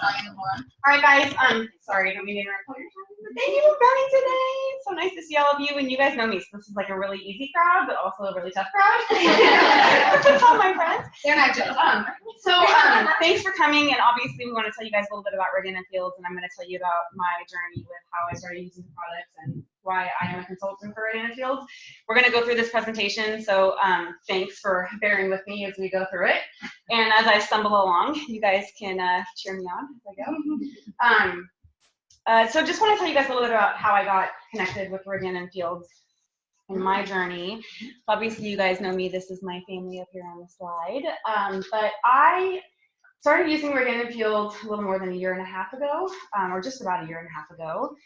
try anymore. All right, guys. Sorry, I don't mean to interrupt your time, but thank you for coming today. It's so nice to see all of you, and you guys know me, so this is like a really easy crowd, but also a really tough crowd. That's all my friends. They're not just. Thanks for coming, and obviously we want to tell you guys a little bit about Radiant Fields, and I'm going to tell you about my journey with how I started using the products and why I am a consultant for Radiant Fields. We're going to go through this presentation, so thanks for bearing with me as we go through it. And as I stumble along, you guys can cheer me on as I go. So just want to tell you guys a little bit about how I got connected with Radiant Fields in my journey. Obviously, you guys know me. This is my family up here on the slide. But I started using Radiant Fields a little more than a year and a half ago, or just about a year and a half ago.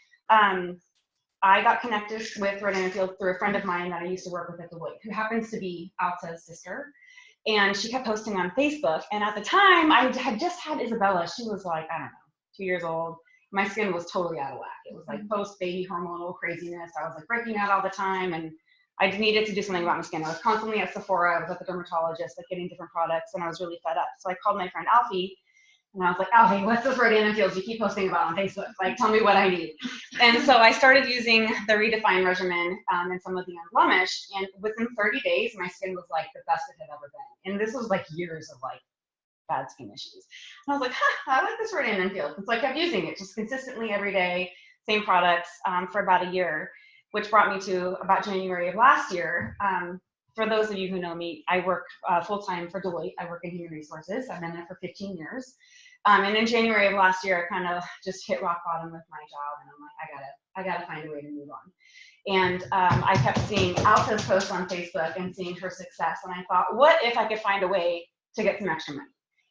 I got connected with Radiant Fields through a friend of mine that I used to work with at Deloitte, who happens to be Alta's sister. And she kept posting on Facebook. And at the time, I had just had Isabella. She was like, I don't know, 2 years old. My skin was totally out of whack. It was like post-baby hormonal craziness. I was like breaking out all the time. And I needed to do something about my skin. I was constantly at Sephora. I was at the dermatologist, like getting different products. And I was really fed up. So I called my friend Alfie. And I was like, Alfie, what's this Radiant Fields you keep posting about on Facebook? Like, tell me what I need. And so I started using the Redefine regimen and some of the Unblemished. And within 30 days, my skin was like the best it had ever been. And this was like years of like bad skin issues. And I was like, I like this Radiant Fields. So I kept using it just consistently every day, same products for about a year, which brought me to about January of last year. For those of you who know me, I work full-time for Deloitte. I work in human resources. I've been there for 15 years. And in January of last year, I kind of just hit rock bottom with my job, and I'm like, I gotta find a way to move on. And I kept seeing Alta's posts on Facebook and seeing her success, and I thought, what if I could find a way to get some extra money?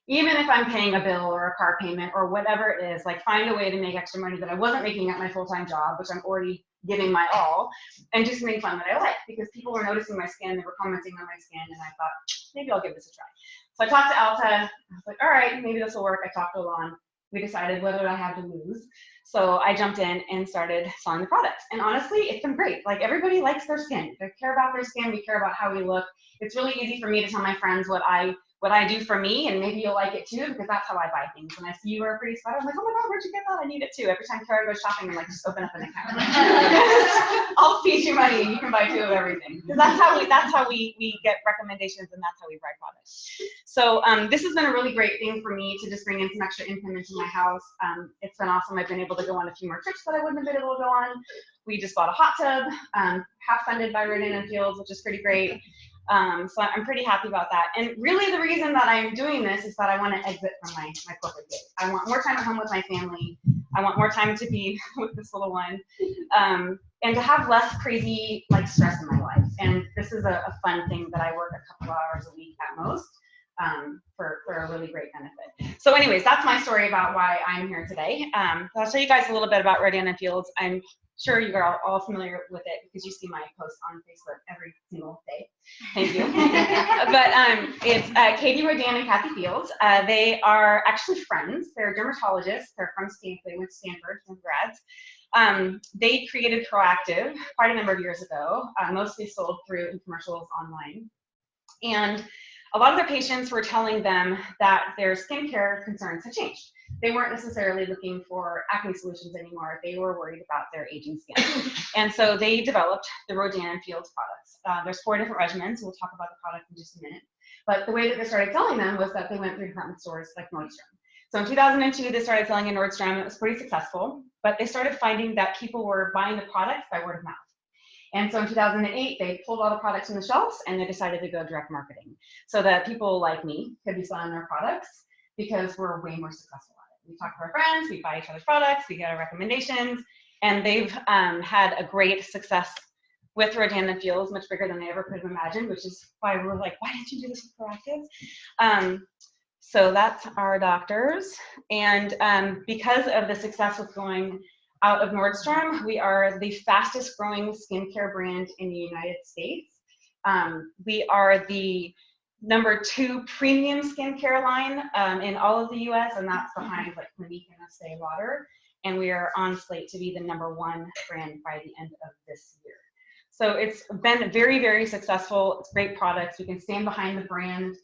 Even if I'm paying a bill or a car payment or whatever it is, like find a way to make extra money that I wasn't making at my full-time job, which I'm already giving my all, and just make fun that I like, because people were noticing my skin, they were commenting on my skin, and I thought, maybe I'll give this a try. So I talked to Alta. I was like, all right, maybe this will work. I talked to Alon. We decided what did I have to lose. So I jumped in and started selling the products. And honestly, it's been great. Like, everybody likes their skin. They care about their skin. We care about how we look. It's really easy for me to tell my friends what I do for me, and maybe you'll like it too, because that's how I buy things. When I see you wear a pretty sweater, I'm like, oh my God, where'd you get that? I need it too. Every time Kara goes shopping, I'm like, just open up an account. I'll feed you money and you can buy two of everything. Because that's how we get recommendations, and that's how we buy products. So this has been a really great thing for me to just bring in some extra income into my house. It's been awesome. I've been able to go on a few more trips that I wouldn't have been able to go on. We just bought a hot tub, half funded by Radiant Fields, which is pretty great. So I'm pretty happy about that. And really the reason that I'm doing this is that I want to exit from my corporate gig. I want more time at home with my family. I want more time to be with this little one, and to have less crazy like stress in my life. And this is a fun thing that I work a couple hours a week at most for a really great benefit. So anyways, that's my story about why I'm here today. So I'll tell you guys a little bit about Radiant Fields. I'm sure you are all familiar with it because you see my posts on Facebook every single day. Thank you. But it's Katie Rodan and Kathy Fields. They are actually friends. They're dermatologists. They're from Stanford. They went to Stanford, some grads. They created Proactive quite a number of years ago, mostly sold through commercials online. And a lot of their patients were telling them that their skincare concerns had changed. They weren't necessarily looking for acne solutions anymore. They were worried about their aging skin. And so they developed the Rodan Fields products. There's 4 different regimens. We'll talk about the product in just a minute. But the way that they started selling them was that they went through department stores like Nordstrom. So in 2002, they started selling in Nordstrom. It was pretty successful. But they started finding that people were buying the products by word of mouth. And so in 2008, they pulled all the products from the shelves and they decided to go direct marketing so that people like me could be selling their products, because we're way more successful at it. We talk to our friends, we buy each other's products, we get our recommendations, and they've had a great success with Rodan Fields, much bigger than they ever could have imagined, which is why we're like, why didn't you do this with Proactive? So that's our doctors. And because of the success with going out of Nordstrom, we are the fastest growing skincare brand in the United States. We are the #2 premium skincare line in all of the US, and that's behind like Clinique and Estee Lauder. And we are on slate to be the #1 brand by the end of this year. So it's been very, very successful. It's great products. We can stand behind the brand.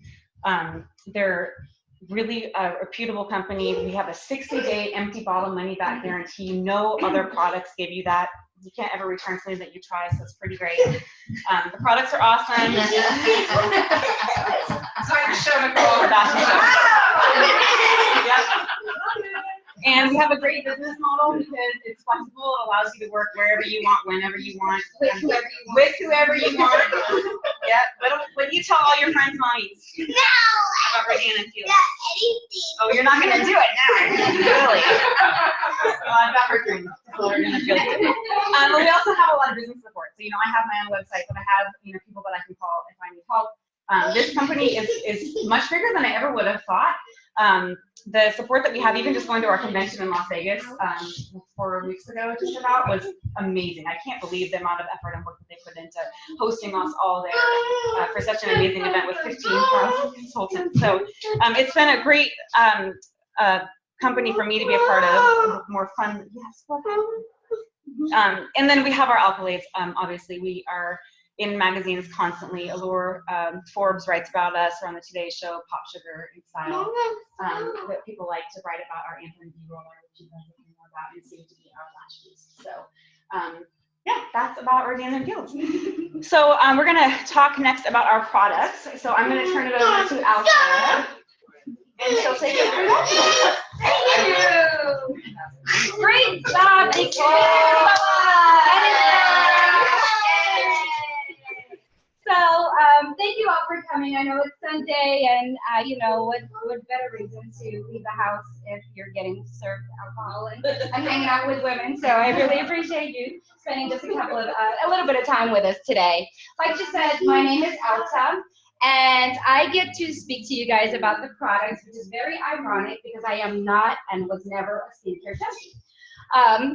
really reputable company. We have a 60-day empty bottle money back guarantee. No other products give you that. You can't ever return something that you try, so it's pretty great. The products are awesome. So you show Nicole. Yep. And we have a great business model because it's flexible. It allows you to work wherever you want, whenever you want, with whoever you want. Yep. What do you tell all your friends, mommies? No! About Organic Fields? Not anything. Oh, you're not going to do it now. Really? Well, I've got her dream. But we also have a lot of business support. So, I have my own website, but I have, people that I can call if I need help. This company is much bigger than I ever would have thought. The support that we have, even just going to our convention in Las Vegas 4 weeks ago, just about, was amazing. I can't believe the amount of effort and work that they put into hosting us all there for such an amazing event with 15,000 consultants. So it's been a great company for me to be a part of. More fun. Yes. And then we have our accolades. Obviously, we are in magazines constantly. Allure, Forbes writes about us. We're on the Today Show, Pop Sugar, and Style. That people like to write about our Anthem B roller, which you guys will hear more about, and soon to be our lash piece. So, yeah, that's about Organic Fields. So we're gonna talk next about our products. So I'm gonna turn it over to Alta, and she'll take it from there. Thank you. Great job, Nicole. So thank you all for coming. I know it's Sunday, and what better reason to leave the house if you're getting served alcohol and hanging out with women. So I really appreciate you spending just a little bit of time with us today. Like you said, my name is Alta, and I get to speak to you guys about the products, which is very ironic because I am not and was never a skincare junkie.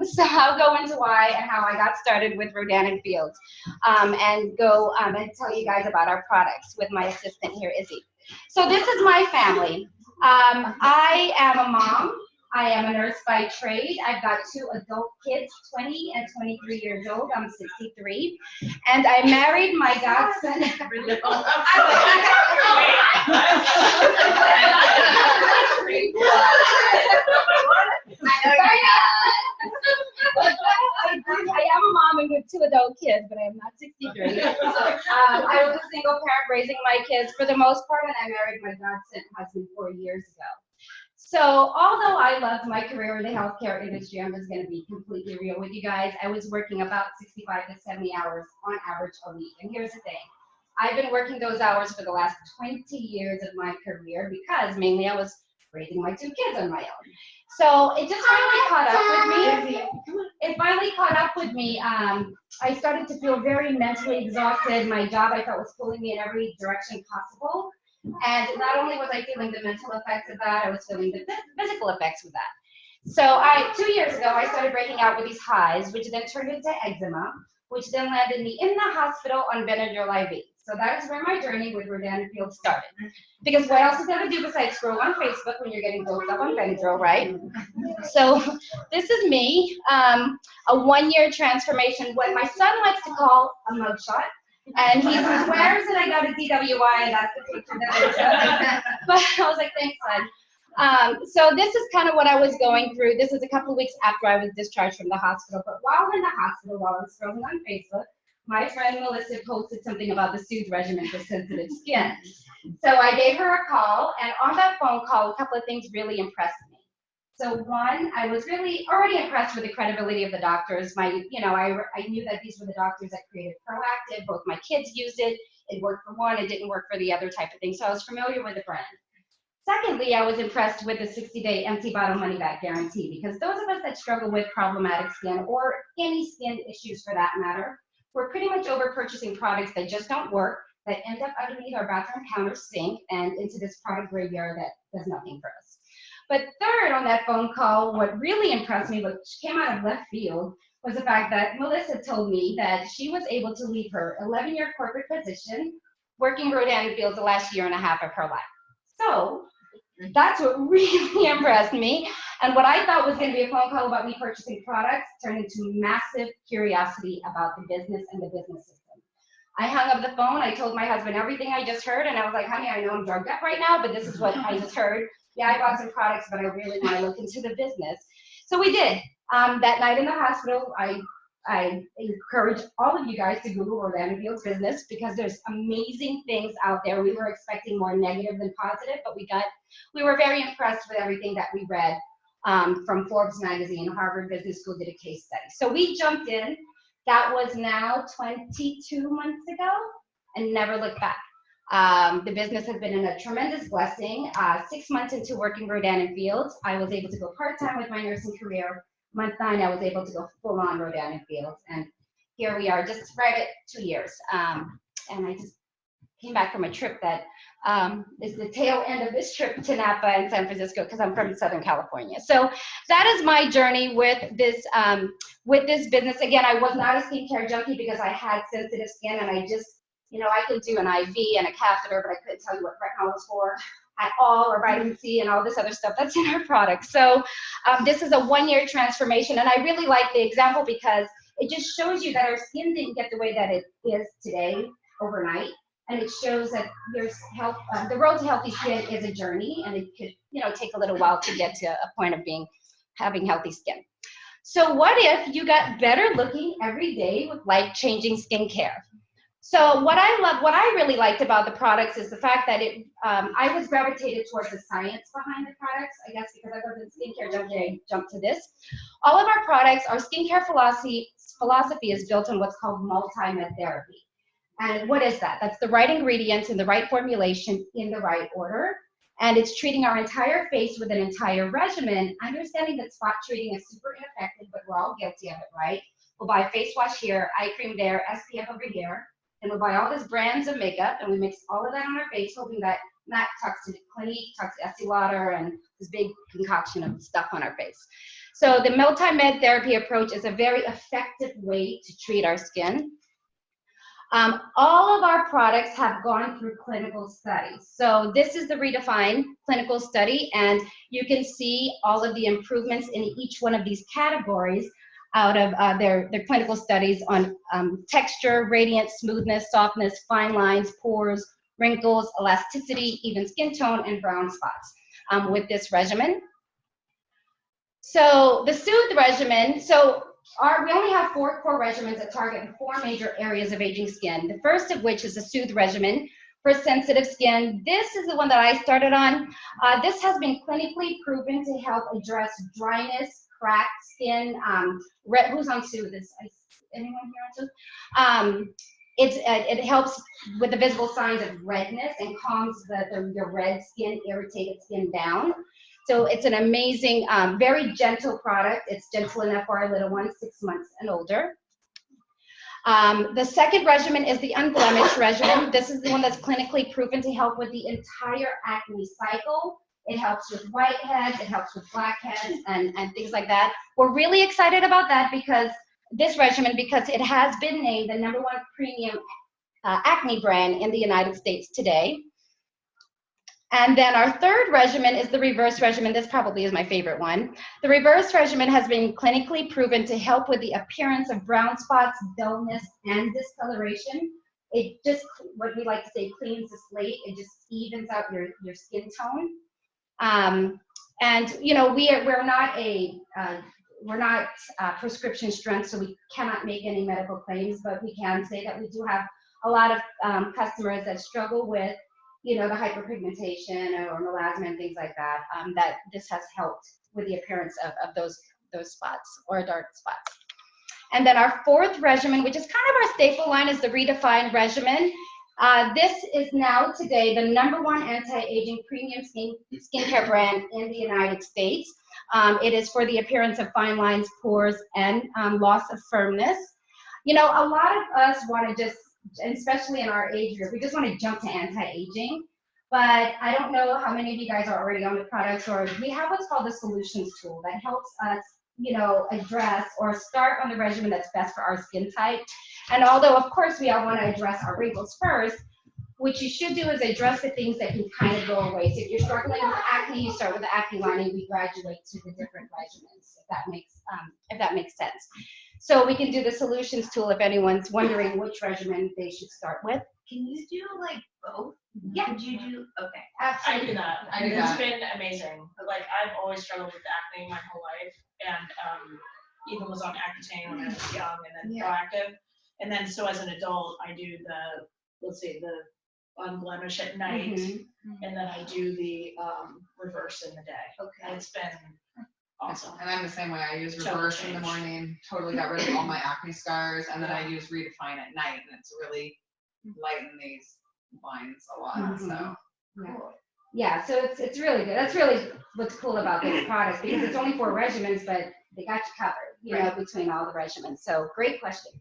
So I'll go into why and how I got started with Organic Fields, and go and tell you guys about our products with my assistant here, Izzy. So this is my family. I am a mom. I am a nurse by trade. I've got 2 adult kids, 20 and 23 years old. I'm 63. And I married my godson. I am a mom and with 2 adult kids, but I am not 63. I was a single parent raising my kids for the most part, and I married my godson husband 4 years ago. So although I loved my career in the healthcare industry, I'm just going to be completely real with you guys. I was working about 65 to 70 hours on average a week. And here's the thing. I've been working those hours for the last 20 years of my career because mainly I was raising my 2 kids on my own. So it just finally caught up with me. It finally caught up with me. I started to feel very mentally exhausted. My job, I thought, was pulling me in every direction possible. And not only was I feeling the mental effects of that, I was feeling the physical effects of that. So 2 years ago, I started breaking out with these hives, which then turned into eczema, which then landed me in the hospital on Benadryl IV. So that is where my journey with Organic Fields started. Because what else is there to do besides scroll on Facebook when you're getting dosed up on Benadryl, right? So this is me, a 1-year transformation, what my son likes to call a mugshot. And he swears that I got a DWI, and that's the picture that I took. But I was like, thanks, son. So this is kind of what I was going through. This is a couple of weeks after I was discharged from the hospital. But while in the hospital, while I was scrolling on Facebook, my friend Melissa posted something about the Soothe regimen for sensitive skin. So I gave her a call, and on that phone call, a couple of things really impressed me. So one, I was really already impressed with the credibility of the doctors. I knew that these were the doctors that created Proactive. Both my kids used it. It worked for one, it didn't work for the other type of thing. So I was familiar with the brand. Secondly, I was impressed with the 60-day empty bottle money back guarantee, because those of us that struggle with problematic skin or any skin issues for that matter, we're pretty much over purchasing products that just don't work, that end up underneath our bathroom counter sink and into this product graveyard that does nothing for us. But third, on that phone call, what really impressed me, which came out of left field, was the fact that Melissa told me that she was able to leave her 11-year corporate position working Organic Fields the last 1.5 years of her life. So that's what really impressed me. And what I thought was going to be a phone call about me purchasing products turned into massive curiosity about the business and the business system. I hung up the phone. I told my husband everything I just heard, and I was like, honey, I know I'm drugged up right now, but this is what I just heard. Yeah, I bought some products, but I really want to look into the business. So we did. That night in the hospital, I encourage all of you guys to Google Rodan Field's business because there's amazing things out there. We were expecting more negative than positive, but we were very impressed with everything that we read from Forbes magazine. Harvard Business School did a case study. So we jumped in. That was now 22 months ago and never looked back. The business has been a tremendous blessing. 6 months into working Rodan Fields, I was able to go part-time with my nursing career. Month 9, I was able to go full-on Rodan Fields, and here we are, just right at 2 years. And I just came back from a trip that is the tail end of this trip to Napa and San Francisco because I'm from Southern California. So that is my journey with this business. Again, I was not a skincare junkie because I had sensitive skin, and I just, I could do an IV and a catheter, but I couldn't tell you what retinol was for at all, or vitamin C and all this other stuff that's in our product. So this is a 1-year transformation, and I really like the example because it just shows you that our skin didn't get the way that it is today overnight, and it shows that there's the road to healthy skin is a journey, and it could take a little while to get to a point of having healthy skin. So what if you got better looking every day with life-changing skincare? So what I really liked about the products is the fact that I was gravitated towards the science behind the products. I guess because I wasn't skincare junkie, I jumped to this. All of our products, our skincare philosophy is built on what's called multi-med therapy. And what is that? That's the right ingredients in the right formulation in the right order. And it's treating our entire face with an entire regimen, understanding that spot treating is super ineffective, but we're all guilty of it, right? We'll buy face wash here, eye cream there, SPF over here. And we'll buy all these brands of makeup, and we mix all of that on our face, hoping that not talks to Clinique, talks to Estee Lauder, and this big concoction of stuff on our face. So the multi-med therapy approach is a very effective way to treat our skin. All of our products have gone through clinical studies. So this is the Redefine clinical study, and you can see all of the improvements in each one of these categories out of their clinical studies on texture, radiance, smoothness, softness, fine lines, pores, wrinkles, elasticity, even skin tone, and brown spots with this regimen. So the Soothe regimen, we only have 4 core regimens that target 4 major areas of aging skin. The first of which is the Soothe regimen for sensitive skin. This is the one that I started on. This has been clinically proven to help address dryness, cracked skin. Who's on Soothe? Anyone here on Soothe? It helps with the visible signs of redness and calms the red skin, irritated skin down. So it's an amazing, very gentle product. It's gentle enough for our little ones, 6 months and older. The second regimen is the Unblemished regimen. This is the one that's clinically proven to help with the entire acne cycle. It helps with whiteheads, it helps with blackheads, and things like that. We're really excited about that because it has been named the #1 premium acne brand in the United States today. And then our third regimen is the Reverse regimen. This probably is my favorite one. The Reverse regimen has been clinically proven to help with the appearance of brown spots, dullness, and discoloration. It just, what we like to say, cleans the slate. It just evens out your skin tone. And we're not prescription strength, so we cannot make any medical claims, but we can say that we do have a lot of customers that struggle with the hyperpigmentation or melasma and things like that, that this has helped with the appearance of those spots or dark spots. And then our fourth regimen, which is kind of our staple line, is the Redefine regimen. This is now today the #1 anti-aging premium skincare brand in the United States. It is for the appearance of fine lines, pores, and loss of firmness. A lot of us want to just, especially in our age group, we just want to jump to anti-aging. But I don't know how many of you guys are already on the products, or we have what's called the solutions tool that helps us, address or start on the regimen that's best for our skin type. And although, of course, we all want to address our wrinkles first, what you should do is address the things that can kind of go away. So if you're struggling with acne, you start with the acne line and we graduate to the different regimens, if that makes sense. So we can do the solutions tool if anyone's wondering which regimen they should start with. Can you do like both? Yeah. Could you do, okay. I Absolutely. do that. I do It's that. been amazing. Like I've always struggled with acne my whole life, and even was on Accutane when I was young, and then Proactive, and then so as an adult, I do the unblemish at night, and then I do the reverse in the day. Okay. And it's been awesome. And I'm the same way. I use Total reverse in the change. morning, totally got rid of all my acne scars, and then I use redefine at night, and it's really lighten these lines a lot. So Yeah, so it's really good. That's really what's cool about this product, because it's only 4 regimens, but they got you covered, you know, between all the regimens. So great question.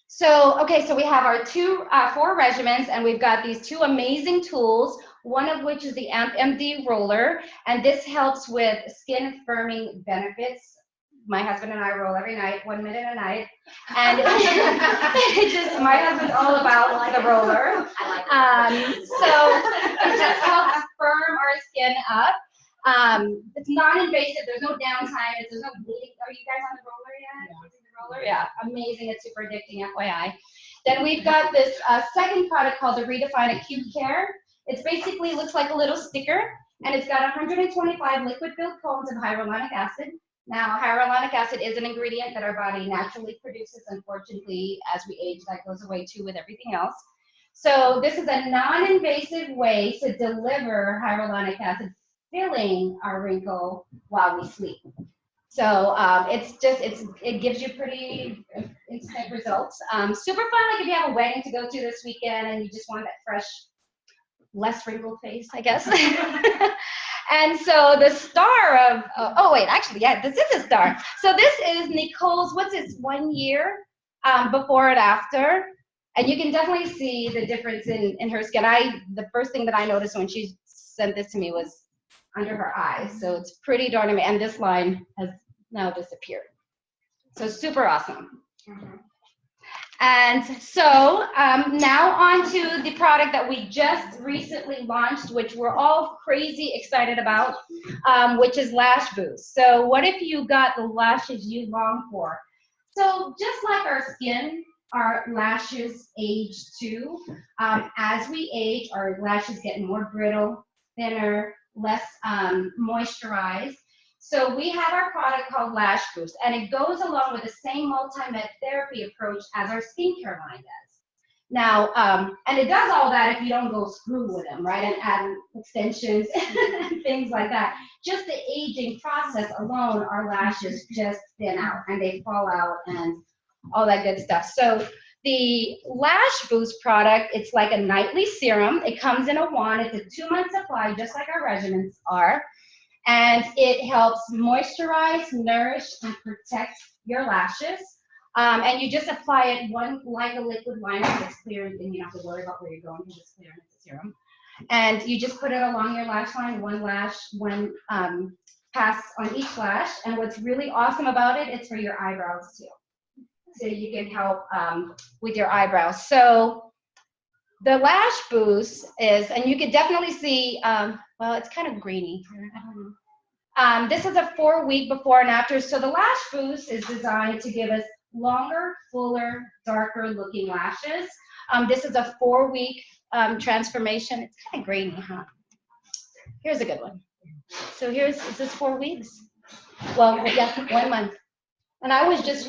So, okay, so we have our 4 regimens, and we've got these 2 amazing tools, one of which is the AMP MD roller, and this helps with skin firming benefits. My husband and I roll every night, 1 minute a night, and my husband's all about the roller. So it just helps firm our skin up. It's non-invasive. There's no downtime. There's no bleeding. Are you guys on the roller yet? Yeah. Using the roller? Yeah, amazing. It's super addicting, FYI. Then we've got this second product called the Redefine Acute Care. It's basically looks like a little sticker, and it's got 125 liquid-filled cones of hyaluronic acid. Now, hyaluronic acid is an ingredient that our body naturally produces. Unfortunately, as we age, that goes away too with everything else. So this is a non-invasive way to deliver hyaluronic acid, filling our wrinkle while we sleep. So it gives you pretty instant results. Super fun, like if you have a wedding to go to this weekend and you just want that fresh, less wrinkled face, I guess. And so the star of, this is a star. So this is Nicole's, what's this, 1 year before and after. And you can definitely see the difference in her skin. The first thing that I noticed when she sent this to me was under her eyes. So it's pretty darn amazing. And this line has now disappeared. So super awesome. And so now on to the product that we just recently launched, which we're all crazy excited about, which is Lash Boost. So what if you got the lashes you long for? So just like our skin, our lashes age too. As we age, our lashes get more brittle, thinner, less moisturized. So we have our product called Lash Boost, and it goes along with the same multi-med therapy approach as our skincare line does. Now, and it does all that if you don't go screw with them, right, and add extensions and things like that. Just the aging process alone, our lashes just thin out, and they fall out and all that good stuff. So the Lash Boost product, it's like a nightly serum. It comes in a wand. It's a 2-month supply, just like our regimens are. And it helps moisturize, nourish, and protect your lashes. And you just apply it like a liquid liner. It's clear, and you don't have to worry about where you're going because it's clear and it's a serum. And you just put it along your lash line, one pass on each lash. And what's really awesome about it, it's for your eyebrows too. So you can help with your eyebrows. So the Lash Boost is, and you can definitely see, well, it's kind of grainy. I don't know. This is a 4-week before and after. So the Lash Boost is designed to give us longer, fuller, darker looking lashes. This is a 4-week transformation. It's kind of grainy, huh? Here's a good one. So is this 4 weeks? Well, yeah, 1 month. And I was just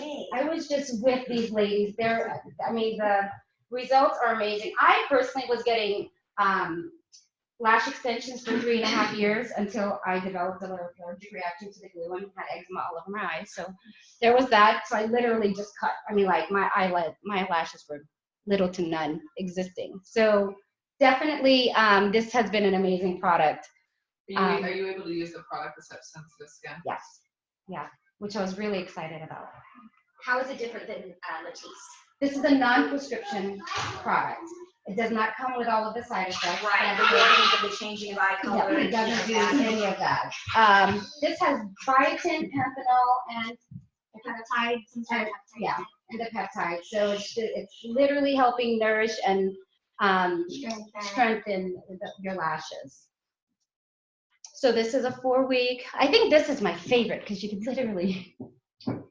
with these ladies. The results are amazing. I personally was getting lash extensions for 3.5 years until I developed an allergic reaction to the glue and had eczema all over my eyes. So there was that. So I literally just cut. My lashes were little to none existing. So definitely, this has been an amazing product. Are you able to use the product with such sensitive skin? Yes. Yeah. Which I was really excited about. How is it different than Latisse? This is a non-prescription product. It does not come with all of the side effects. Right, the changing of eye color. Yeah, it doesn't do any of that. This has biotin, panthenol, and peptides. Yeah, and the peptides. So it's literally helping nourish and strengthen your lashes. So this is a 4-week. I think this is my favorite because you can literally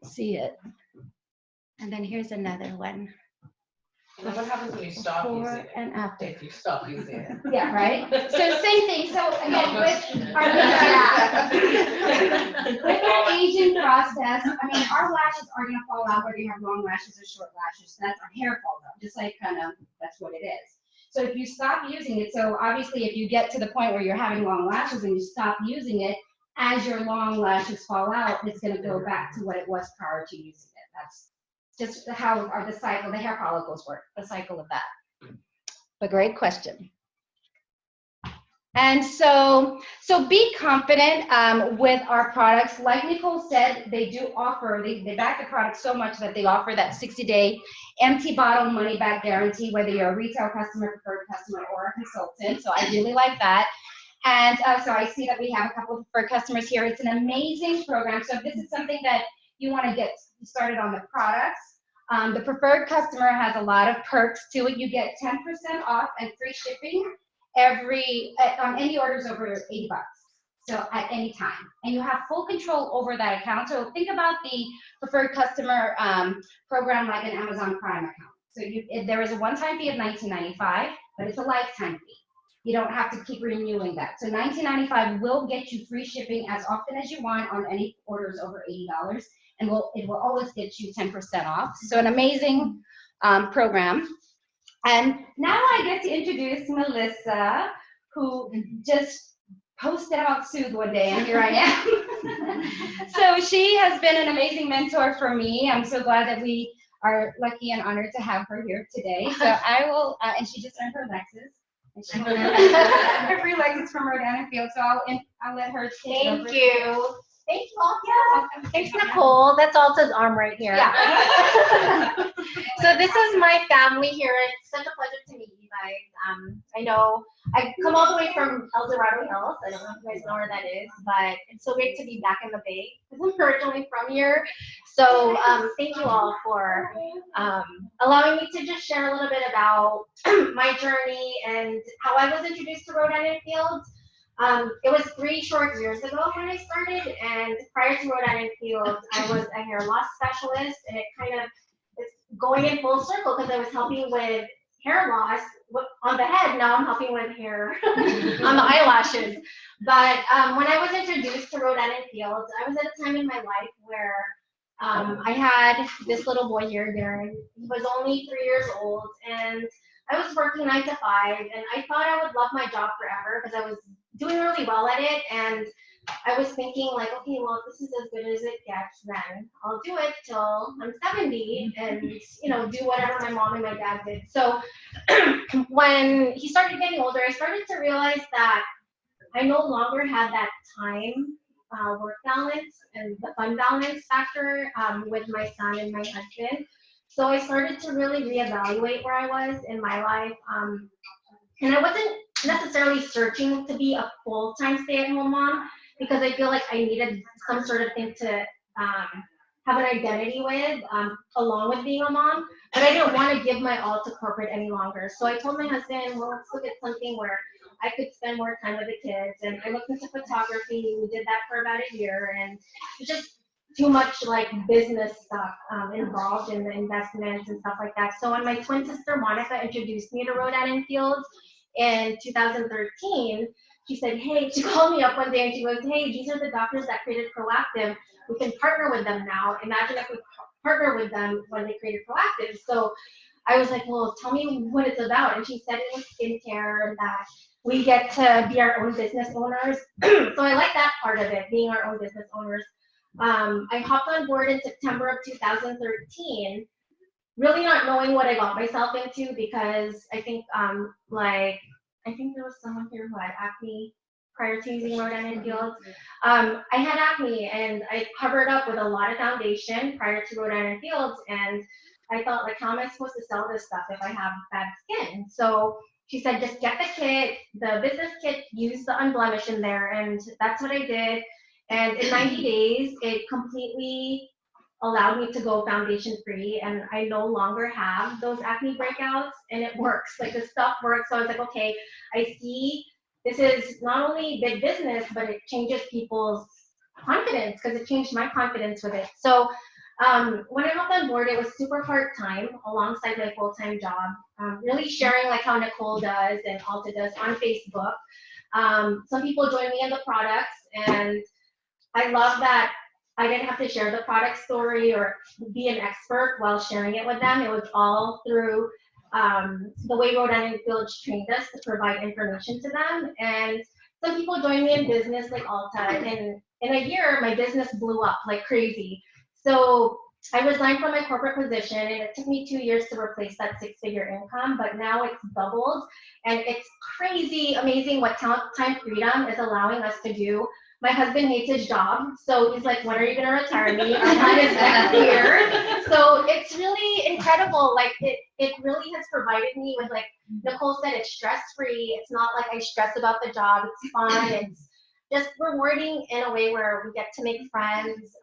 see it. And then here's another one. And then what happens when you stop using Before it? and after. If you stop using it. Yeah, right? So same thing. So again, with our with our aging process, I mean, our lashes are gonna fall out whether you have long lashes or short lashes. That's our hair falls out, just like kind of, that's what it is. So if you stop using it, so obviously if you get to the point where you're having long lashes and you stop using it, as your long lashes fall out, it's gonna go back to what it was prior to using it. That's just how the cycle, the hair follicles work, the cycle of that. A great question. And so be confident with our products. Like Nicole said, they do offer, they back the product so much that they offer that 60-day empty bottle money back guarantee, whether you're a retail customer, preferred customer, or a consultant. So I really like that. And so I see that we have a couple of preferred customers here. It's an amazing program. So if this is something that you want to get started on the products, the preferred customer has a lot of perks to it. You get 10% off and free shipping on any orders over $80. So at any time, and you have full control over that account. So think about the preferred customer program like an Amazon Prime account. So there is a one-time fee of $19.95, but it's a lifetime fee. You don't have to keep renewing that. So $19.95 will get you free shipping as often as you want on any orders over $80, and it will always get you 10% off. So an amazing program. And now I get to introduce Melissa, who just posted about Soothe one day, and here I am. So she has been an amazing mentor for me. I'm so glad that we are lucky and honored to have her here today. So I will, and she just earned her Lexus. And she will her free Lexus from Rhode Island Field, so I'll let her take it over. Thank you. Thank you all. Yeah, welcome. Thanks, Nicole. That's Alta's arm right here. Yeah. So this is my family here. It's such a pleasure to meet you guys. I know I've come all the way from El Dorado Hills. I don't know if you guys know where that is, but it's so great to be back in the Bay because I'm originally from here. So thank you all for allowing me to just share a little bit about my journey and how I was introduced to Rhode Island Fields. It was 3 short years ago when I started, and prior to Rhode Island Fields, I was a hair loss specialist, and it's going in full circle because I was helping with hair loss on the head. Now I'm helping with hair on the eyelashes. But when I was introduced to Rhode Island Fields, I was at a time in my life where I had this little boy here, Darren. He was only 3 years old, and I was working 9 to 5, and I thought I would love my job forever because I was doing really well at it, and I was thinking like, okay, well, if this is as good as it gets, then I'll do it till I'm 70 and, do whatever my mom and my dad did. So when he started getting older, I started to realize that I no longer had that time work balance and the fun balance factor with my son and my husband. So I started to really reevaluate where I was in my life. And I wasn't necessarily searching to be a full-time stay-at-home mom because I feel like I needed some sort of thing to have an identity with, along with being a mom. But I didn't want to give my all to corporate any longer. So I told my husband, well, let's look at something where I could spend more time with the kids. And I looked into photography. We did that for about a year, and it just too much like business stuff involved in the investments and stuff like that. So when my twin sister Monica introduced me to Rhode Island Fields in 2013, she said, hey, she called me up one day and she goes, hey, these are the doctors that created Proactive. We can partner with them now. Imagine if we partner with them when they created Proactive. So I was like, well, tell me what it's about. And she said it was skincare and that we get to be our own business owners. So I like that part of it, being our own business owners. I hopped on board in September of 2013, really not knowing what I got myself into because I think there was someone here who had acne prior to using Rhode Island Fields. I had acne and I covered up with a lot of foundation prior to Rhode Island Fields, and I thought, like, how am I supposed to sell this stuff if I have bad skin? So she said, just get the kit, the business kit, use the Unblemish in there, and that's what I did. And in 90 days, it completely allowed me to go foundation free, and I no longer have those acne breakouts, and it works. Like, the stuff works. So I was like, okay, I see this is not only big business, but it changes people's confidence, because it changed my confidence with it. So when I hopped on board, it was super part-time alongside my full-time job, really sharing like how Nicole does and Alta does on Facebook. Some people join me in the products, and I love that I didn't have to share the product story or be an expert while sharing it with them. It was all through the way Rhode Island Village trained us to provide information to them. And some people joined me in business like Alta, and in a year, my business blew up like crazy. So I resigned from my corporate position, and it took me 2 years to replace that six-figure income, but now it's doubled, and it's crazy amazing what time freedom is allowing us to do. My husband hates his job, so he's like, when are you gonna retire me? My time is next year. So it's really incredible. Like it really has provided me with, like Nicole said, it's stress-free. It's not like I stress about the job. It's fun. It's just rewarding in a way where we get to make friends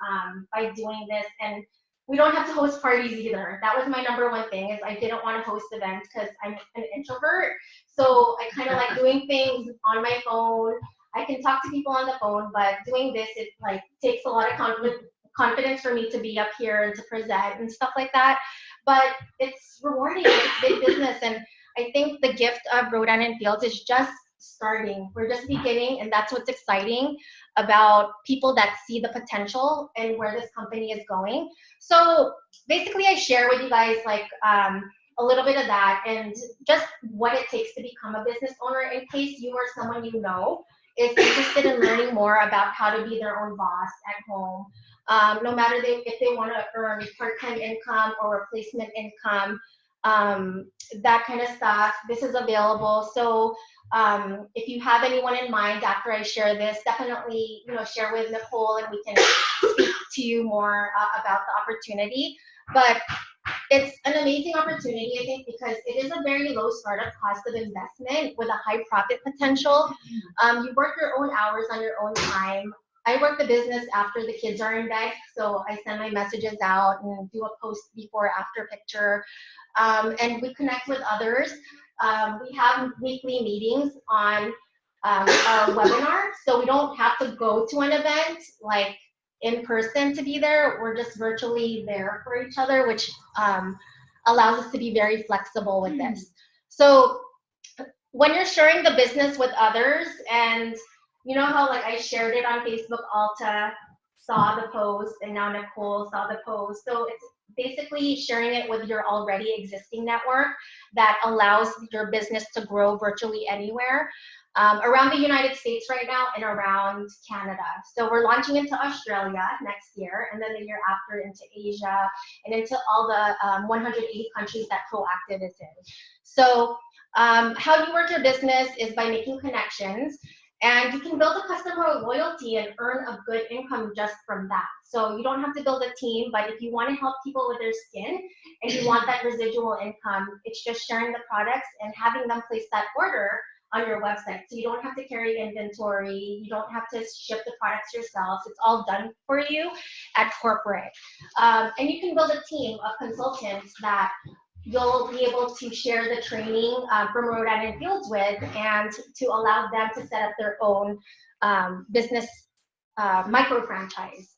by doing this, and we don't have to host parties either. That was my number one thing, is I didn't want to host events because I'm an introvert. So I kind of like doing things on my phone. I can talk to people on the phone, but doing this, it like takes a lot of confidence for me to be up here and to present and stuff like that. But it's rewarding. It's big business, and I think the gift of Rhode Island Fields is just starting. We're just beginning, and that's what's exciting about people that see the potential and where this company is going. So basically, I share with you guys like a little bit of that and just what it takes to become a business owner, in case you or someone you know is interested in learning more about how to be their own boss at home. No matter if they want to earn part-time income or replacement income, that kind of stuff, this is available. So if you have anyone in mind after I share this, definitely share with Nicole, and we can speak to you more about the opportunity. But it's an amazing opportunity, I think, because it is a very low startup cost of investment with a high profit potential. You work your own hours on your own time. I work the business after the kids are in bed, so I send my messages out and do a post before after picture, and we connect with others. We have weekly meetings on our webinar, so we don't have to go to an event like in person to be there. We're just virtually there for each other, which allows us to be very flexible with this. So when you're sharing the business with others, and you know how like I shared it on Facebook, Alta saw the post, and now Nicole saw the post. So it's basically sharing it with your already existing network that allows your business to grow virtually anywhere. Around the United States right now and around Canada. So we're launching into Australia next year, and then the year after into Asia, and into all the 180 countries that Proactive is in. So how you work your business is by making connections, and you can build a customer loyalty and earn a good income just from that. So you don't have to build a team, but if you want to help people with their skin and you want that residual income, it's just sharing the products and having them place that order on your website. So you don't have to carry inventory, you don't have to ship the products yourself. It's all done for you at corporate. And you can build a team of consultants that you'll be able to share the training from Rhode Island Fields with, and to allow them to set up their own business micro franchise.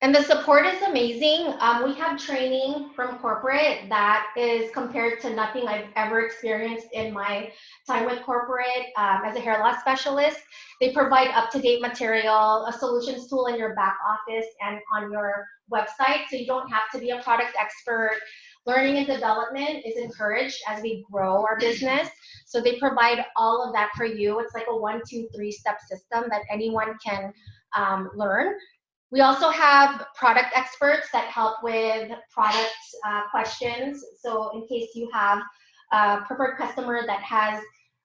And the support is amazing. We have training from corporate that is compared to nothing I've ever experienced in my time with corporate as a hair loss specialist. They provide up-to-date material, a solutions tool in your back office and on your website, so you don't have to be a product expert. Learning and development is encouraged as we grow our business. So they provide all of that for you. It's like a 1, 2, 3-step system that anyone can learn. We also have product experts that help with product questions. So in case you have a preferred customer that has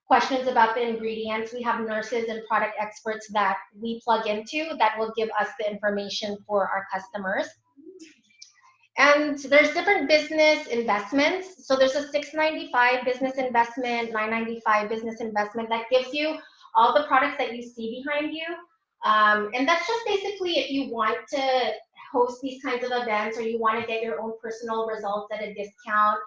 questions about the ingredients, we have nurses and product experts that we plug into that will give us the information for our customers. And there's different business investments. So there's a $695 business investment, $995 business investment that gives you all the products that you see behind you. And that's just basically if you want to host these kinds of events, or you want to get your own personal results at a discount,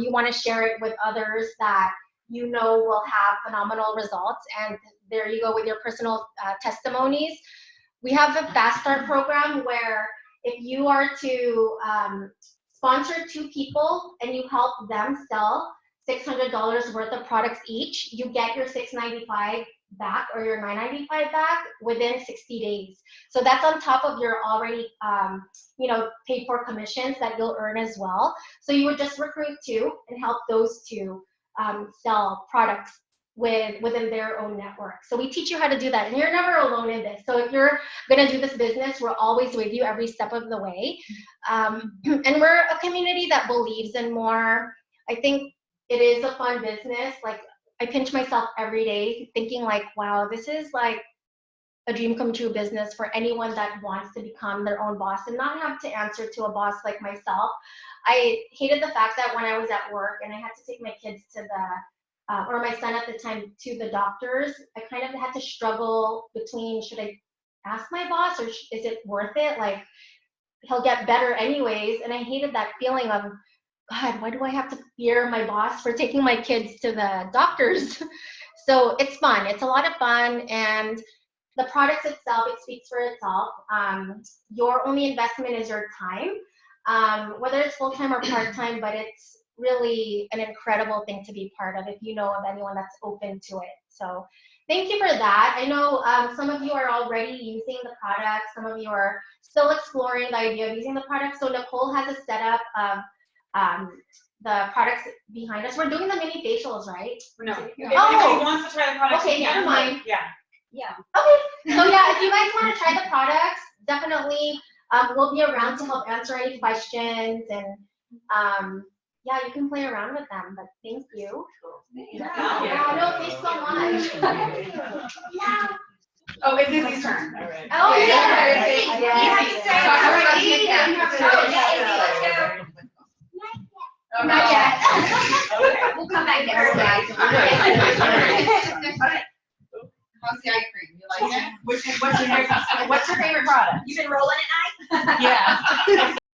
you want to share it with others that you know will have phenomenal results, and there you go with your personal testimonies. We have a Fast Start program where if you are to sponsor 2 people and you help them sell $600 worth of products each, you get your $695 back or your $995 back within 60 days. So that's on top of your already, paid for commissions that you'll earn as well. So you would just recruit 2 and help those 2 sell products within their own network. So we teach you how to do that, and you're never alone in this. So if you're gonna do this business, we're always with you every step of the way. And we're a community that believes in more. I think it is a fun business. Like, I pinch myself every day thinking like, wow, this is like a dream come true business for anyone that wants to become their own boss and not have to answer to a boss like myself. I hated the fact that when I was at work and I had to take my kids to or my son at the time to the doctors, I kind of had to struggle between, should I ask my boss or is it worth it? Like, he'll get better anyways. And I hated that feeling of, God, why do I have to fear my boss for taking my kids to the doctors? So it's fun. It's a lot of fun. And the products itself, it speaks for itself. Your only investment is your time, whether it's full-time or part-time, but it's really an incredible thing to be part of if you know of anyone that's open to it. So thank you for that. I know some of you are already using the product. Some of you are still exploring the idea of using the product. So Nicole has a setup of the products behind us. We're doing the mini facials, right? No. If Oh. anybody wants to try the products, Okay, you can. never mind. Yeah. Okay, so yeah, if you guys want to try the products, definitely we'll be around to help answer any questions, and yeah, you can play around with them, but thank you. Yeah, no, thanks so much. Yeah. Oh, it's Izzy's turn. All right. Oh, Yeah. yeah. Not yet. Okay. We'll come back there, guys. How's the eye cream? You like it? What's your favorite product? You've been rolling at night? Yeah.